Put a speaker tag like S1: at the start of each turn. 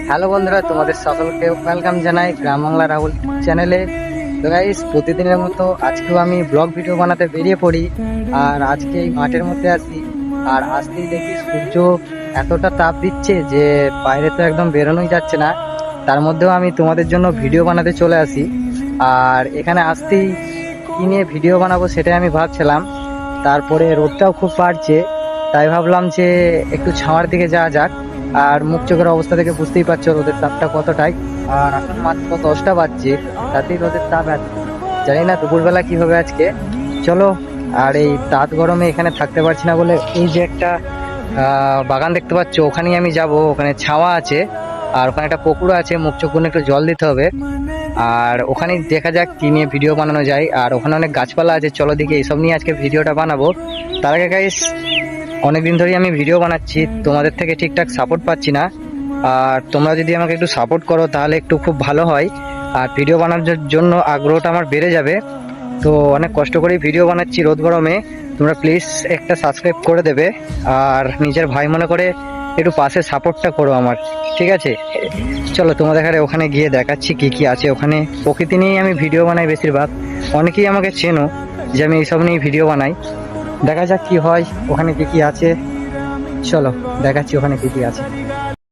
S1: Hello বন্ধুরা, তোমাদের সকলকে ওয়েলকাম জানাই গ্রাম বাংলা রাহুল চ্যানেলে। তো গাইস, প্রতিদিনের মতো আজকেও আমি ব্লগ ভিডিও বানাতে বেরিয়ে পড়ি। আর আজকে এই মাঠের মধ্যে আসি, আর আসতেই দেখি সূর্য এতটা তাপ দিচ্ছে যে বাইরে তো একদম বেরোনোই যাচ্ছে না। তার মধ্যেও আমি তোমাদের জন্য ভিডিও বানাতে চলে আসি। আর এখানে আসতেই কি নিয়ে ভিডিও বানাবো সেটাই আমি ভাবছিলাম। তারপরে রোদটাও খুব বাড়ছে, তাই ভাবলাম যে একটু ছাওয়ার দিকে যাওয়া যাক। আর মুখ চোখের অবস্থা থেকে বুঝতেই পারছো রোদের তাপটা কতটাই। আর এখন মাত্র 10টা বাজছে, তাতেই রোদের তাপ এত। জানি না দুপুরবেলা কি হবে আজকে। চলো। আর এই তাপ গরমে এখানে থাকতে পারছি না বলে এই যে একটা বাগান দেখতে পাচ্ছ, ওখানেই আমি যাব। ওখানে ছাওয়া আছে, আর ওখানে একটা পুকুর আছে, মুখ চোখ গুলো একটু জল দিতে হবে। আর ওখানে দেখা যাক কি নিয়ে ভিডিও বানানো যায়। আর ওখানে অনেক গাছপালা আছে, চলো দিকে এইসব নিয়ে আজকে ভিডিওটা বানাবো। তার আগে গাইস, অনেকদিন ধরেই আমি ভিডিও বানাচ্ছি, তোমাদের থেকে ঠিকঠাক সাপোর্ট পাচ্ছি না। আর তোমরা যদি আমাকে একটু সাপোর্ট করো তাহলে একটু খুব ভালো হয়। আর ভিডিও বানানোর জন্য আগ্রহটা আমার বেড়ে যাবে। তো অনেক কষ্ট করেই ভিডিও বানাচ্ছি রোদ গরমে। তোমরা প্লিজ একটা সাবস্ক্রাইব করে দেবে, আর নিজের ভাই মনে করে একটু পাশে সাপোর্টটা করো আমার, ঠিক আছে? চলো তোমাদের ওখানে গিয়ে দেখাচ্ছি কি কি আছে ওখানে। প্রকৃতি নিয়েই আমি ভিডিও বানাই বেশিরভাগ। অনেকেই আমাকে চেনো যে আমি এইসব নিয়ে ভিডিও বানাই। দেখা যাক কি হয়, ওখানে কি কি আছে। চলো দেখাচ্ছি ওখানে কি কি আছে।